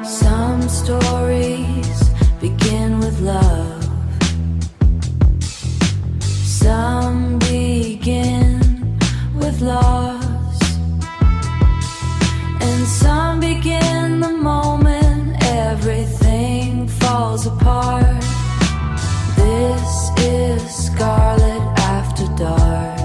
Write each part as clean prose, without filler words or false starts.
Some stories begin with love. Some begin with loss. And some begin the moment everything falls apart. This is Scarlett After Dark.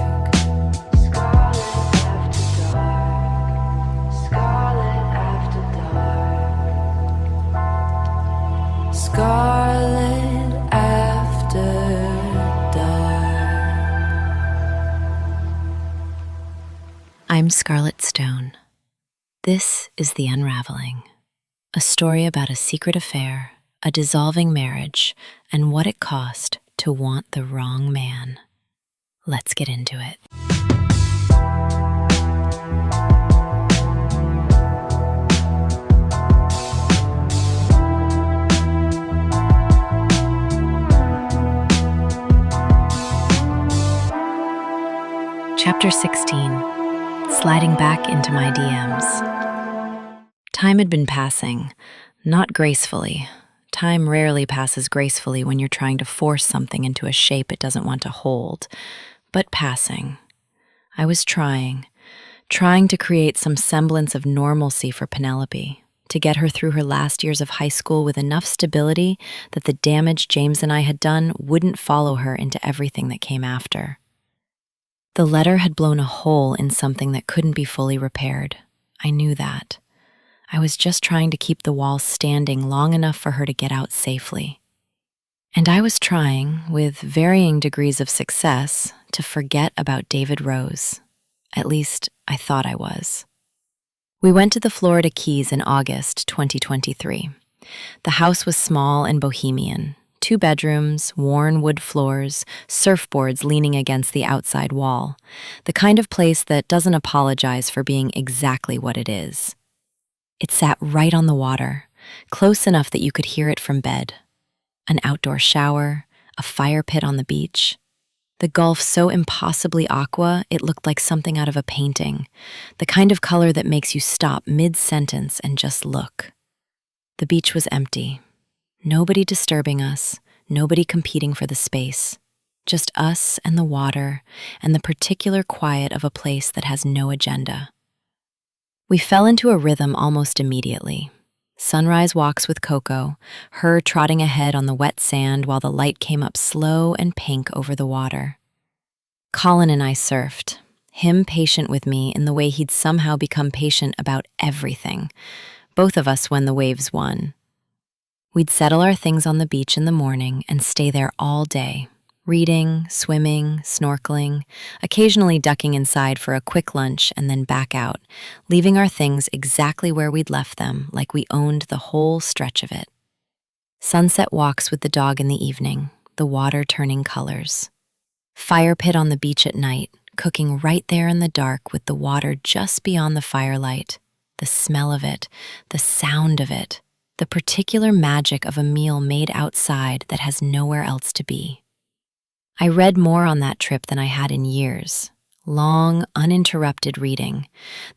Scarlett After Dark. I'm Scarlett Stone. This is The Unraveling, a story about a secret affair, a dissolving marriage, and what it cost to want the wrong man. Let's get into it. Chapter 16. Sliding back into my DMs. Time had been passing, not gracefully. Time rarely passes gracefully when you're trying to force something into a shape it doesn't want to hold, but passing. I was trying to create some semblance of normalcy for Penelope, to get her through her last years of high school with enough stability that the damage James and I had done wouldn't follow her into everything that came after. The letter had blown a hole in something that couldn't be fully repaired. I knew that. I was just trying to keep the walls standing long enough for her to get out safely. And I was trying, with varying degrees of success, to forget about David Rose. At least, I thought I was. We went to the Florida Keys in August 2023. The house was small and bohemian. 2 bedrooms, worn wood floors, surfboards leaning against the outside wall. The kind of place that doesn't apologize for being exactly what it is. It sat right on the water, close enough that you could hear it from bed. An outdoor shower, a fire pit on the beach. The Gulf so impossibly aqua, it looked like something out of a painting. The kind of color that makes you stop mid-sentence and just look. The beach was empty. Nobody disturbing us, nobody competing for the space. Just us and the water and the particular quiet of a place that has no agenda. We fell into a rhythm almost immediately. Sunrise walks with Coco, her trotting ahead on the wet sand while the light came up slow and pink over the water. Colin and I surfed, him patient with me in the way he'd somehow become patient about everything, both of us when the waves won. We'd settle our things on the beach in the morning and stay there all day, reading, swimming, snorkeling, occasionally ducking inside for a quick lunch and then back out, leaving our things exactly where we'd left them, like we owned the whole stretch of it. Sunset walks with the dog in the evening, the water turning colors. Fire pit on the beach at night, cooking right there in the dark with the water just beyond the firelight, the smell of it, the sound of it, the particular magic of a meal made outside that has nowhere else to be. I read more on that trip than I had in years. Long, uninterrupted reading,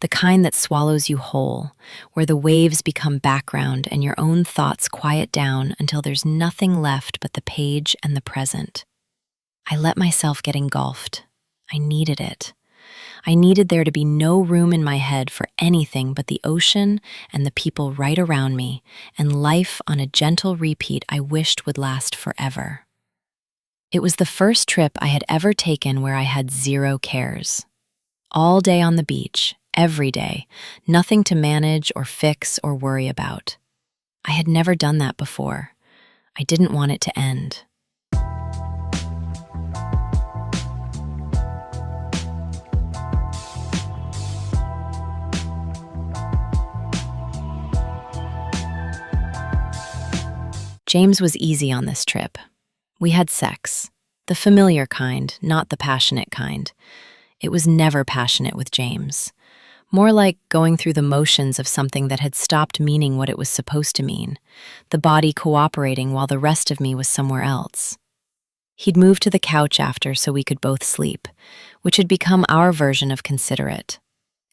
the kind that swallows you whole, where the waves become background and your own thoughts quiet down until there's nothing left but the page and the present. I let myself get engulfed. I needed it. I needed there to be no room in my head for anything but the ocean and the people right around me, and life on a gentle repeat I wished would last forever. It was the first trip I had ever taken where I had zero cares. All day on the beach, every day, nothing to manage or fix or worry about. I had never done that before. I didn't want it to end. James was easy on this trip. We had sex, the familiar kind, not the passionate kind. It was never passionate with James. More like going through the motions of something that had stopped meaning what it was supposed to mean, the body cooperating while the rest of me was somewhere else. He'd moved to the couch after so we could both sleep, which had become our version of considerate.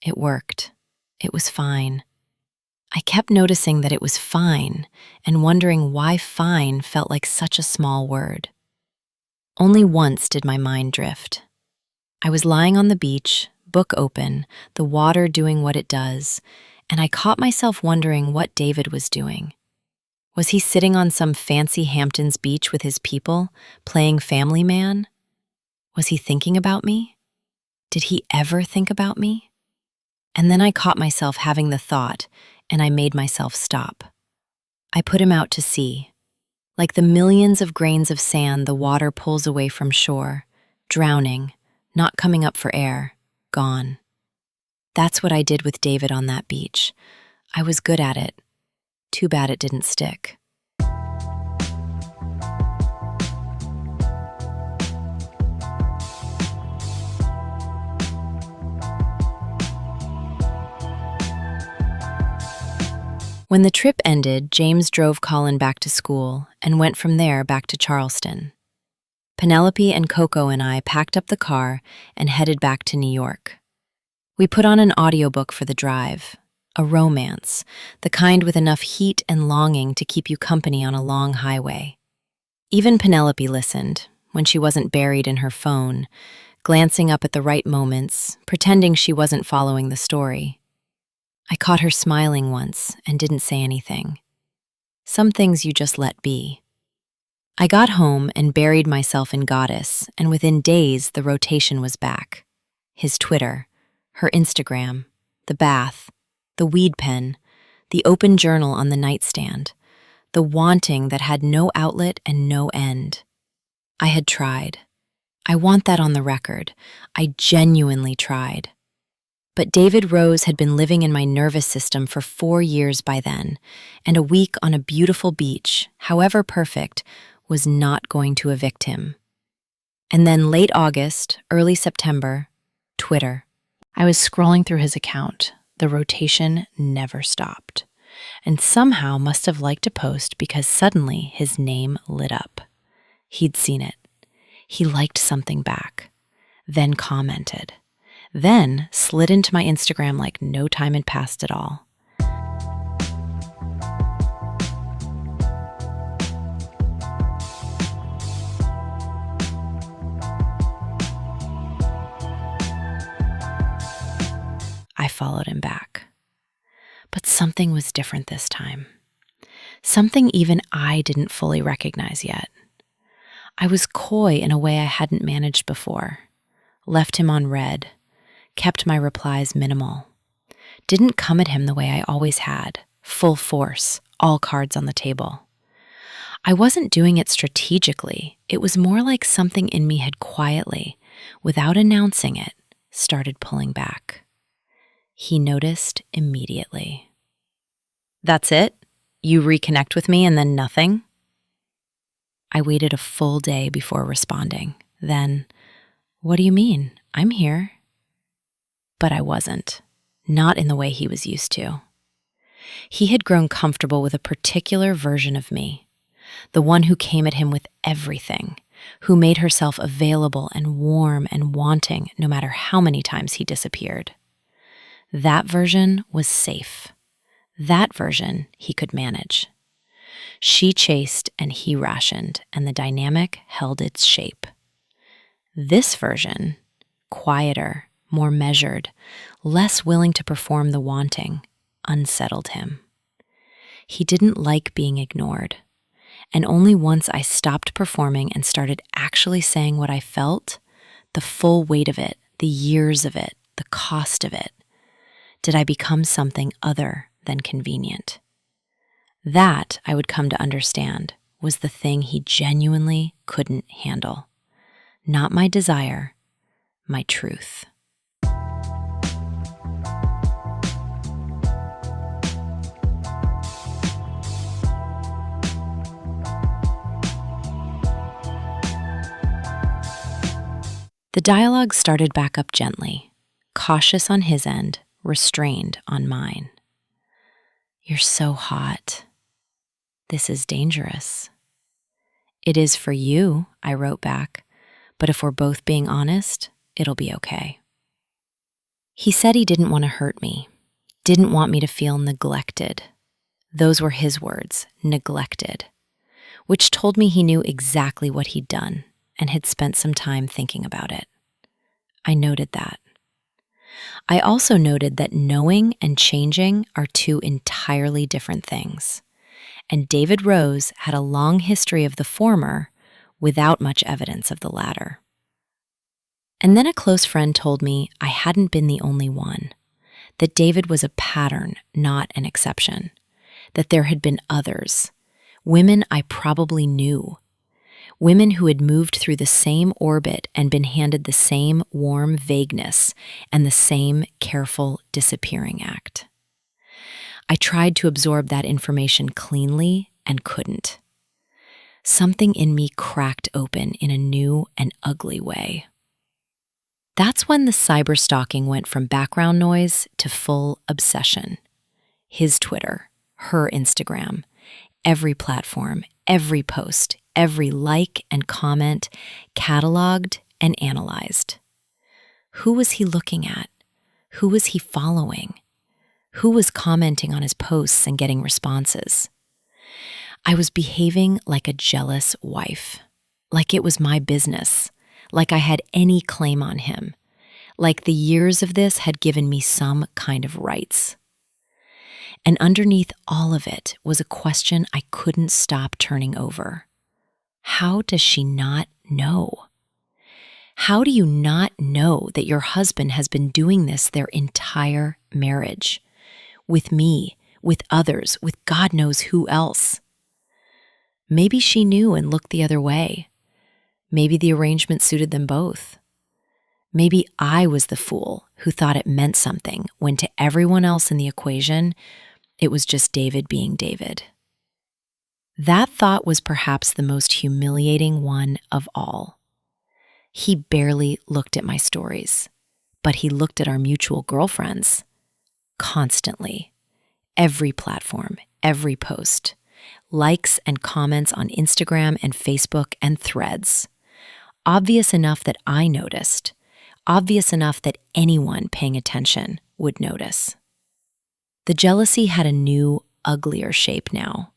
It worked. It was fine. I kept noticing that it was fine and wondering why fine felt like such a small word. Only once did my mind drift. I was lying on the beach, book open, the water doing what it does, and I caught myself wondering what David was doing. Was he sitting on some fancy Hamptons beach with his people, playing family man? Was he thinking about me? Did he ever think about me? And then I caught myself having the thought, and I made myself stop. I put him out to sea. Like the millions of grains of sand the water pulls away from shore, drowning, not coming up for air, gone. That's what I did with David on that beach. I was good at it. Too bad it didn't stick. When the trip ended, James drove Colin back to school and went from there back to Charleston. Penelope and Coco and I packed up the car and headed back to New York. We put on an audiobook for the drive, a romance, the kind with enough heat and longing to keep you company on a long highway. Even Penelope listened, when she wasn't buried in her phone, glancing up at the right moments, pretending she wasn't following the story. I caught her smiling once and didn't say anything. Some things you just let be. I got home and buried myself in Goddess, and within days the rotation was back. His Twitter, her Instagram, the bath, the weed pen, the open journal on the nightstand, the wanting that had no outlet and no end. I had tried. I want that on the record. I genuinely tried. But David Rose had been living in my nervous system for 4 years by then, and a week on a beautiful beach, however perfect, was not going to evict him. And then late August, early September, Twitter. I was scrolling through his account. The rotation never stopped, and somehow must have liked a post because suddenly his name lit up. He'd seen it. He liked something back, then commented. Then slid into my Instagram like no time had passed at all. I followed him back. But something was different this time. Something even I didn't fully recognize yet. I was coy in a way I hadn't managed before. Left him on red. Kept my replies minimal. Didn't come at him the way I always had, full force, all cards on the table. I wasn't doing it strategically. It was more like something in me had quietly, without announcing it, started pulling back. He noticed immediately. That's it? You reconnect with me and then nothing? I waited a full day before responding. Then, what do you mean? I'm here. But I wasn't. Not in the way he was used to. He had grown comfortable with a particular version of me, the one who came at him with everything, who made herself available and warm and wanting no matter how many times he disappeared. That version was safe. That version he could manage. She chased and he rationed, and the dynamic held its shape. This version, quieter, more measured, less willing to perform the wanting, unsettled him. He didn't like being ignored, and only once I stopped performing and started actually saying what I felt, the full weight of it, the years of it, the cost of it, did I become something other than convenient. That, I would come to understand, was the thing he genuinely couldn't handle. Not my desire, my truth. The dialogue started back up gently, cautious on his end, restrained on mine. You're so hot. This is dangerous. It is for you, I wrote back, but if we're both being honest, it'll be okay. He said he didn't want to hurt me. didn't want me to feel neglected. Those were his words, neglected, which told me he knew exactly what he'd done and had spent some time thinking about it. I noted that. I also noted that knowing and changing are two entirely different things, and David Rose had a long history of the former without much evidence of the latter. And then a close friend told me I hadn't been the only one, that David was a pattern, not an exception, that there had been others, women I probably knew, women who had moved through the same orbit and been handed the same warm vagueness and the same careful disappearing act. I tried to absorb that information cleanly and couldn't. Something in me cracked open in a new and ugly way. That's when the cyberstalking went from background noise to full obsession. His Twitter, her Instagram, every platform, every post, every like and comment, cataloged and analyzed. Who was he looking at? Who was he following? Who was commenting on his posts and getting responses? I was behaving like a jealous wife, like it was my business, like I had any claim on him, like the years of this had given me some kind of rights. And underneath all of it was a question I couldn't stop turning over. How does she not know? How do you not know that your husband has been doing this their entire marriage? With me, with others, with God knows who else. Maybe she knew and looked the other way. Maybe the arrangement suited them both. Maybe I was the fool who thought it meant something when to everyone else in the equation, it was just David being David. That thought was perhaps the most humiliating one of all. He barely looked at my stories, but he looked at our mutual girlfriends constantly. Every platform, every post, likes and comments on Instagram and Facebook and Threads. Obvious enough that I noticed, obvious enough that anyone paying attention would notice. The jealousy had a new, uglier shape now.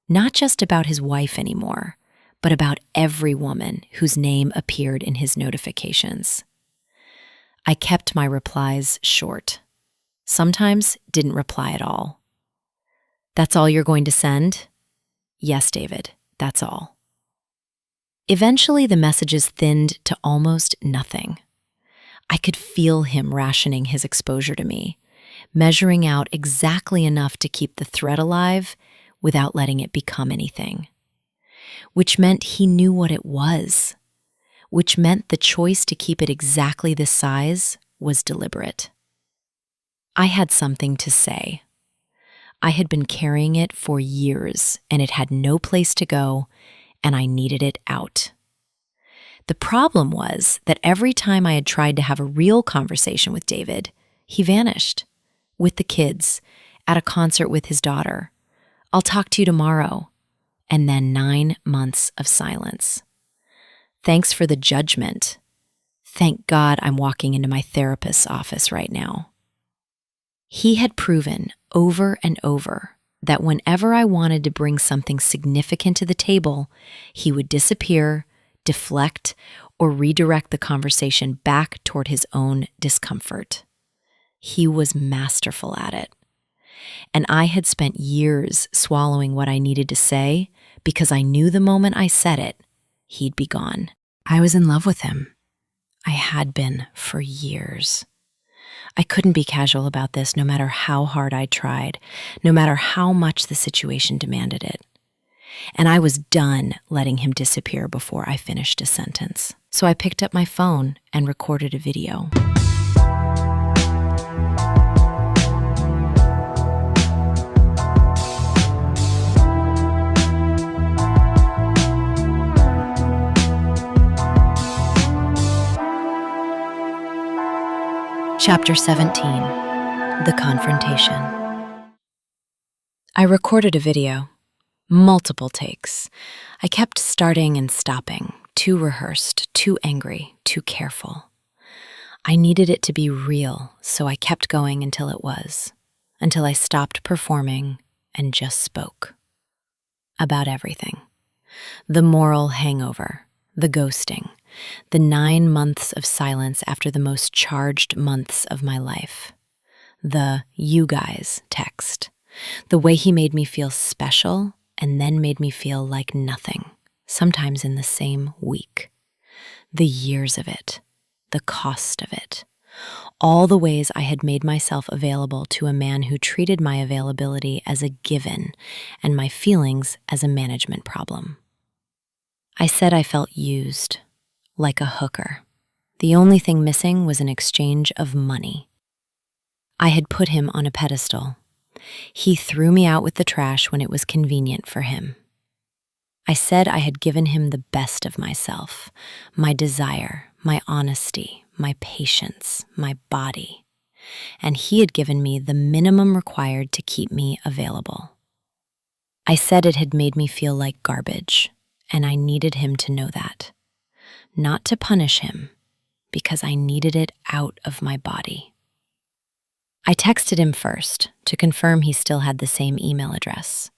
Not just about his wife anymore, but about every woman whose name appeared in his notifications. I kept my replies short. Sometimes didn't reply at all. That's all you're going to send? Yes, David, that's all. Eventually, the messages thinned to almost nothing. I could feel him rationing his exposure to me, measuring out exactly enough to keep the thread alive without letting it become anything. Which meant he knew what it was, which meant the choice to keep it exactly this size was deliberate. I had something to say. I had been carrying it for years, and it had no place to go, and I needed it out. The problem was that every time I had tried to have a real conversation with David, he vanished. With the kids, at a concert with his daughter. I'll talk to you tomorrow. And then 9 months of silence. Thanks for the judgment. Thank God I'm walking into my therapist's office right now. He had proven over and over that whenever I wanted to bring something significant to the table, he would disappear, deflect, or redirect the conversation back toward his own discomfort. He was masterful at it. And I had spent years swallowing what I needed to say because I knew the moment I said it, he'd be gone. I was in love with him. I had been for years. I couldn't be casual about this no matter how hard I tried, no matter how much the situation demanded it. And I was done letting him disappear before I finished a sentence. So I picked up my phone and recorded a video. Chapter 17, The Confrontation. I recorded a video, multiple takes. I kept starting and stopping, too rehearsed, too angry, too careful. I needed it to be real, so I kept going until it was. until I stopped performing and just spoke. About everything. The moral hangover, the ghosting, the 9 months of silence after the most charged months of my life, the "you guys" text, the way he made me feel special and then made me feel like nothing, sometimes in the same week, the years of it, the cost of it, all the ways I had made myself available to a man who treated my availability as a given and my feelings as a management problem. I said I felt used, like a hooker. The only thing missing was an exchange of money. I had put him on a pedestal. He threw me out with the trash when it was convenient for him. I said I had given him the best of myself, my desire, my honesty, my patience, my body, and he had given me the minimum required to keep me available. I said it had made me feel like garbage, and I needed him to know that. Not to punish him, because I needed it out of my body. I texted him first to confirm he still had the same email address.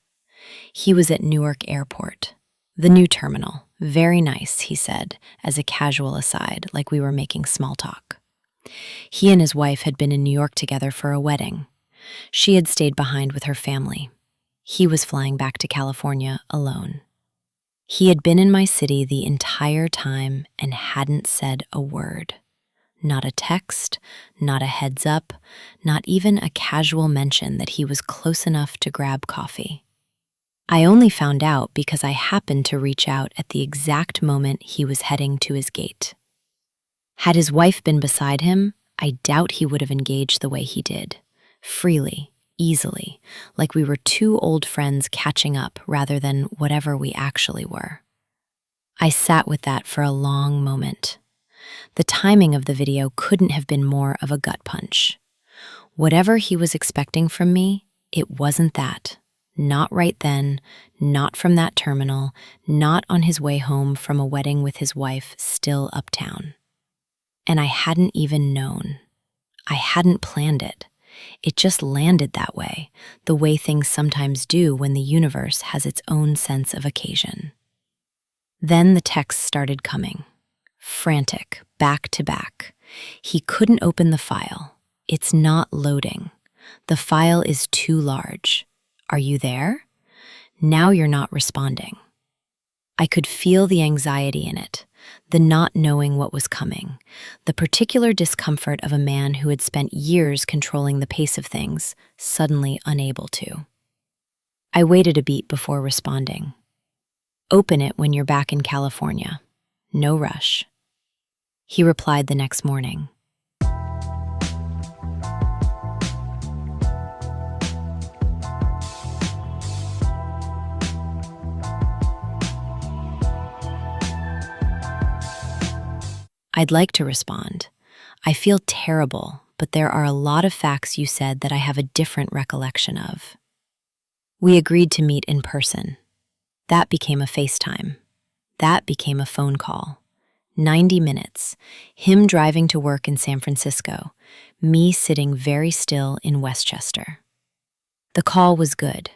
He was at Newark Airport, the new terminal. Very nice, he said, as a casual aside, like we were making small talk. He and his wife had been in New York together for a wedding. She had stayed behind with her family. He was flying back to California alone. He had been in my city the entire time and hadn't said a word. Not a text, not a heads up, not even a casual mention that he was close enough to grab coffee. I only found out because I happened to reach out at the exact moment he was heading to his gate. Had his wife been beside him, I doubt he would have engaged the way he did, freely, easily, like we were two old friends catching up rather than whatever we actually were. I sat with that for a long moment. The timing of the video couldn't have been more of a gut punch. Whatever he was expecting from me, it wasn't that. Not right then, not from that terminal, not on his way home from a wedding with his wife still uptown. And I hadn't even known. I hadn't planned it. It just landed that the way things sometimes do when the universe has its own sense of occasion. Then the texts started coming. Frantic, back to back. He couldn't open the file. It's not loading. The file is too large. Are you there? Now you're not responding. I could feel the anxiety in it, the not knowing what was coming, the particular discomfort of a man who had spent years controlling the pace of things, suddenly unable to. I waited a beat before responding. Open it when you're back in California. No rush. He replied the next morning. I'd like to respond. I feel terrible, but there are a lot of facts you said that I have a different recollection of. We agreed to meet in person. That became a FaceTime. That became a phone call. 90 minutes, him driving to work in San Francisco, me sitting very still in Westchester. The call was good.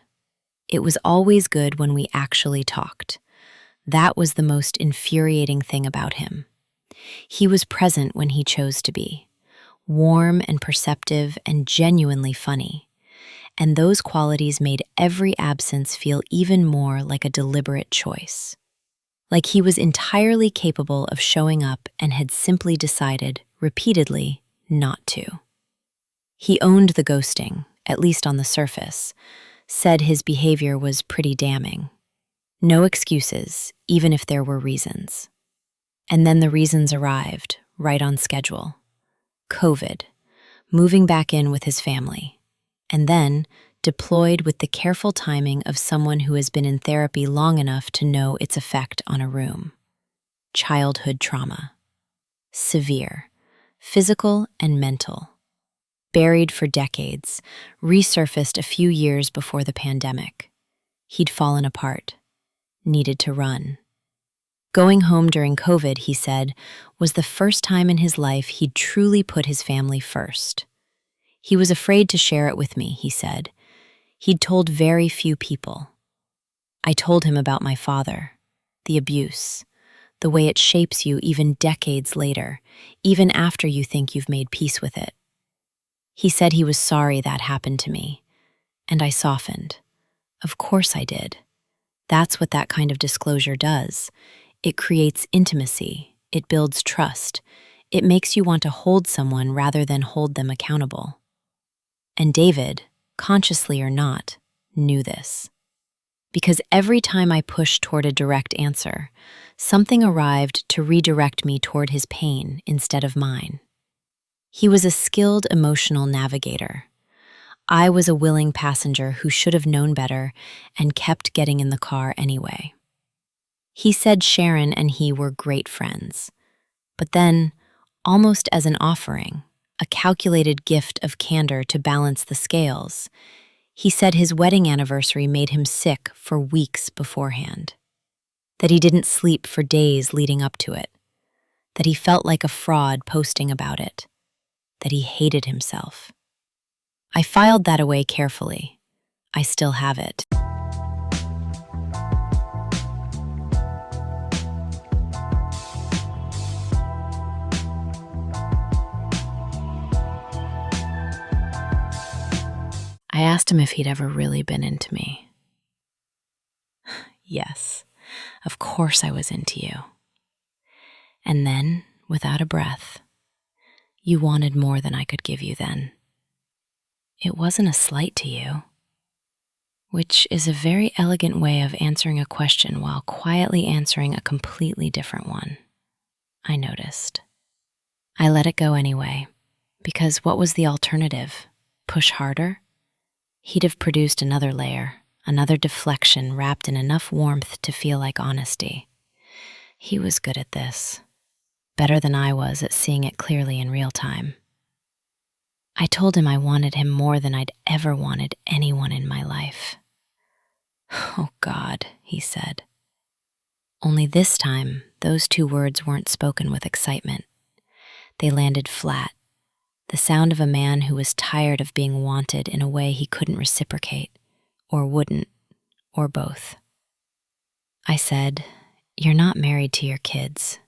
It was always good when we actually talked. That was the most infuriating thing about him. He was present when he chose to be, warm and perceptive and genuinely funny. And those qualities made every absence feel even more like a deliberate choice. Like he was entirely capable of showing up and had simply decided, repeatedly, not to. He owned the ghosting, at least on the surface, said his behavior was pretty damning. No excuses, even if there were reasons. And then the reasons arrived, right on schedule. COVID, moving back in with his family, and then deployed with the careful timing of someone who has been in therapy long enough to know its effect on a room. Childhood trauma. Severe, physical and mental. Buried for decades, resurfaced a few years before the pandemic. He'd fallen apart, needed to run. Going home during COVID, he said, was the first time in his life he'd truly put his family first. He was afraid to share it with me, he said. He'd told very few people. I told him about my father, the abuse, the way it shapes you even decades later, even after you think you've made peace with it. He said he was sorry that happened to me, and I softened. Of course I did. That's what that kind of disclosure does. It creates intimacy. It builds trust. It makes you want to hold someone rather than hold them accountable. And David, consciously or not, knew this. Because every time I pushed toward a direct answer, something arrived to redirect me toward his pain instead of mine. He was a skilled emotional navigator. I was a willing passenger who should have known better and kept getting in the car anyway. He said Sharon and he were great friends. But then, almost as an offering, a calculated gift of candor to balance the scales, he said his wedding anniversary made him sick for weeks beforehand, that he didn't sleep for days leading up to it, that he felt like a fraud posting about it, that he hated himself. I filed that away carefully. I still have it. I asked him if he'd ever really been into me. Yes, of course I was into you. And then, without a breath, you wanted more than I could give you then. It wasn't a slight to you, which is a very elegant way of answering a question while quietly answering a completely different one. I noticed. I let it go anyway, because what was the alternative? Push harder? He'd have produced another layer, another deflection wrapped in enough warmth to feel like honesty. He was good at this, better than I was at seeing it clearly in real time. I told him I wanted him more than I'd ever wanted anyone in my life. Oh God, he said. Only this time, those two words weren't spoken with excitement. They landed flat, the sound of a man who was tired of being wanted in a way he couldn't reciprocate, or wouldn't, or both. I said, "You're not married to your kids."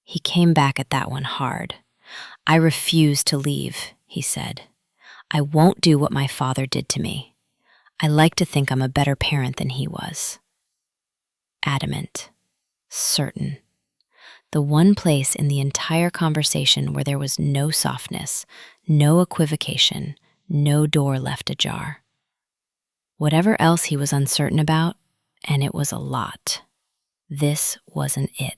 He came back at that one hard. "I refuse to leave," he said. "I won't do what my father did to me. I like to think I'm a better parent than he was." Adamant, certain. The one place in the entire conversation where there was no softness, no equivocation, no door left ajar. Whatever else he was uncertain about, and it was a lot, this wasn't it.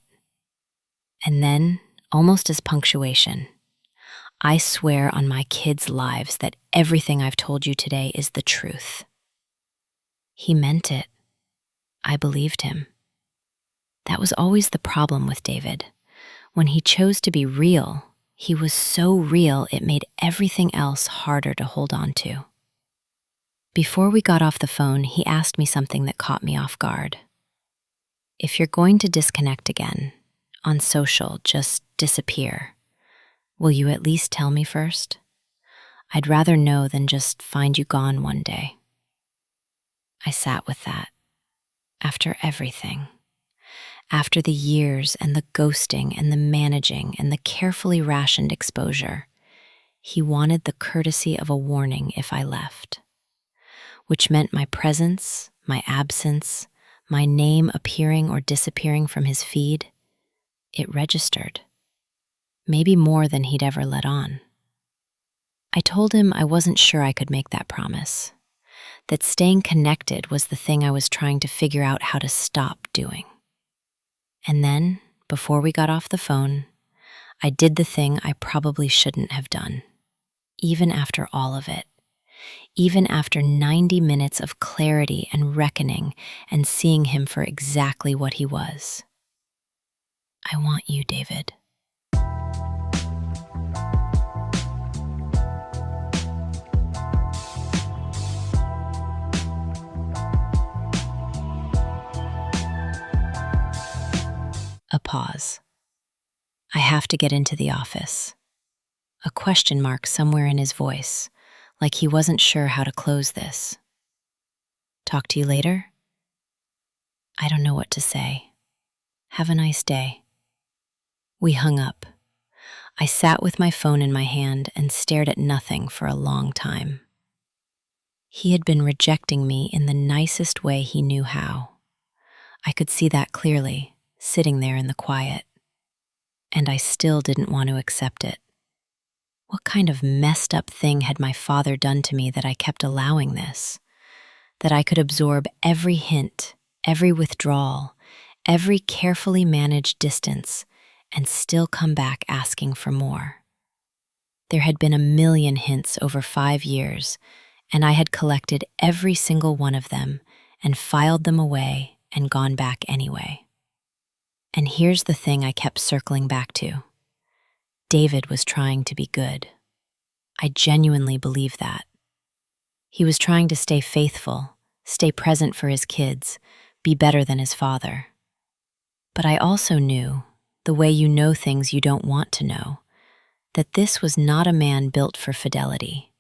And then, almost as punctuation, "I swear on my kids' lives that everything I've told you today is the truth." He meant it. I believed him. That was always the problem with David. When he chose to be real, he was so real it made everything else harder to hold on to. Before we got off the phone, he asked me something that caught me off guard. "If you're going to disconnect again, on social, just disappear, will you at least tell me first? I'd rather know than just find you gone one day." I sat with that. After everything. After the years and the ghosting and the managing and the carefully rationed exposure, he wanted the courtesy of a warning if I left, which meant my presence, my absence, my name appearing or disappearing from his feed. It registered, maybe more than he'd ever let on. I told him I wasn't sure I could make that promise, that staying connected was the thing I was trying to figure out how to stop doing. And then, before we got off the phone, I did the thing I probably shouldn't have done, even after all of it, even after 90 minutes of clarity and reckoning and seeing him for exactly what he was. I want you, David. A pause. I have to get into the office. a question mark somewhere in his voice, like he wasn't sure how to close this. Talk to you later? I don't know what to say. Have a nice day. We hung up. I sat with my phone in my hand and stared at nothing for a long time. He had been rejecting me in the nicest way he knew how. I could see that clearly, sitting there in the quiet. And I still didn't want to accept it. What kind of messed up thing had my father done to me that I kept allowing this? That I could absorb every hint, every withdrawal, every carefully managed distance, and still come back asking for more. There had been a million hints over 5 years, and I had collected every single one of them and filed them away and gone back anyway. And here's the thing I kept circling back to. David was trying to be good. I genuinely believe that. He was trying to stay faithful, stay present for his kids, be better than his father. But I also knew, the way you know things you don't want to know, that this was not a man built for fidelity.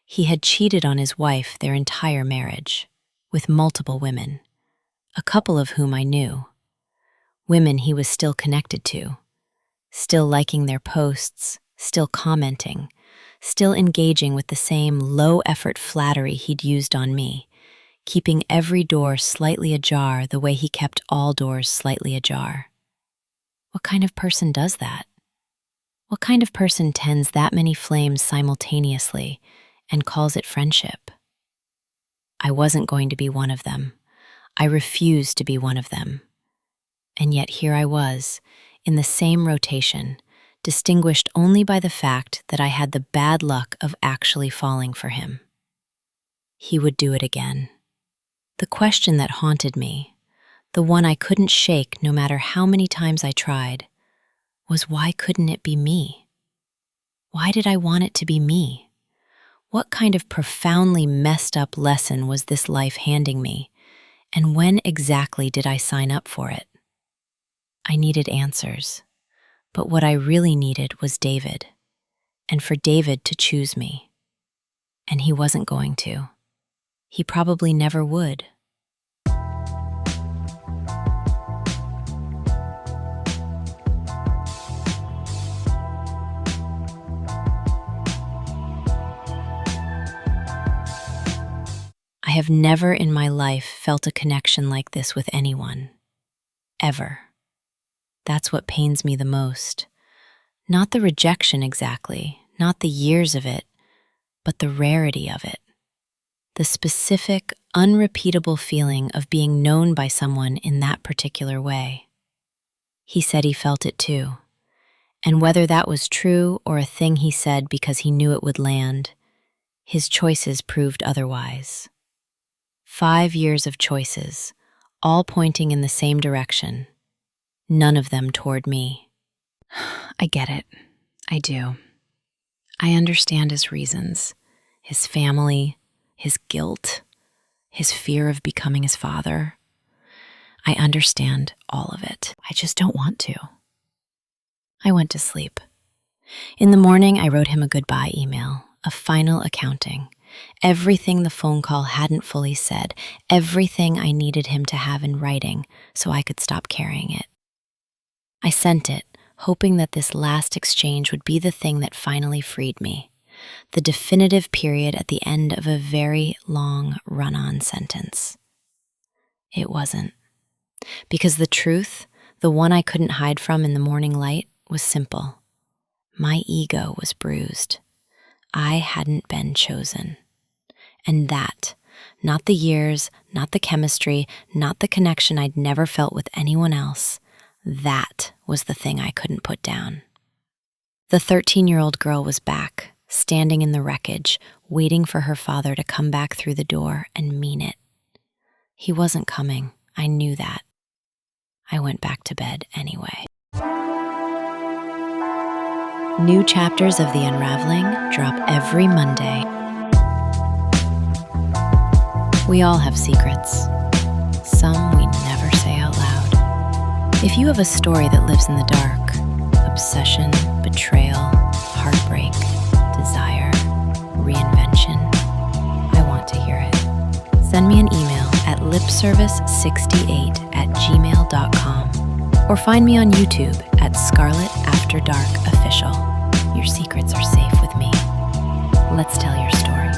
He had cheated on his wife their entire marriage, with multiple women, a couple of whom I knew. Women he was still connected to, still liking their posts, still commenting, still engaging with the same low-effort flattery he'd used on me, keeping every door slightly ajar the way he kept all doors slightly ajar. What kind of person does that? What kind of person tends that many flames simultaneously and calls it friendship? I wasn't going to be one of them. I refused to be one of them. And yet here I was, in the same rotation, distinguished only by the fact that I had the bad luck of actually falling for him. He would do it again. The question that haunted me, the one I couldn't shake no matter how many times I tried, was why couldn't it be me? Why did I want it to be me? What kind of profoundly messed up lesson was this life handing me, and when exactly did I sign up for it? I needed answers, but what I really needed was David, and for David to choose me. And he wasn't going to. He probably never would. I have never in my life felt a connection like this with anyone. Ever. That's what pains me the most. Not the rejection exactly, not the years of it, but the rarity of it. The specific, unrepeatable feeling of being known by someone in that particular way. He said he felt it too. And whether that was true or a thing he said because he knew it would land, his choices proved otherwise. 5 years of choices, all pointing in the same direction. None of them toward me. I get it. I do. I understand his reasons, his family, his guilt, his fear of becoming his father. I understand all of it. I just don't want to. I went to sleep. In the morning, I wrote him a goodbye email, a final accounting. Everything the phone call hadn't fully said, everything I needed him to have in writing so I could stop carrying it. I sent it, hoping that this last exchange would be the thing that finally freed me, the definitive period at the end of a very long run-on sentence. It wasn't. Because the truth, the one I couldn't hide from in the morning light, was simple. My ego was bruised. I hadn't been chosen. And that, not the years, not the chemistry, not the connection I'd never felt with anyone else, that was the thing I couldn't put down. The 13-year-old girl was back, standing in the wreckage, waiting for her father to come back through the door and mean it. He wasn't coming. I knew that. I went back to bed anyway. New chapters of The Unraveling drop every Monday. We all have secrets. Some we never say out loud. If you have a story that lives in the dark, obsession, betrayal, heartbreak, soapservice68@gmail.com or find me on YouTube at Scarlett After Dark Official. Your secrets are safe with me. Let's tell your story.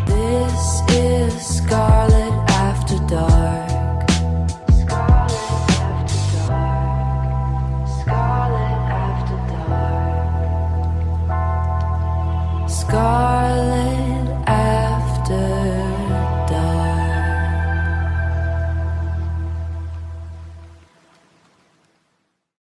This is Scarlett After Dark. Scarlett After Dark. Scarlett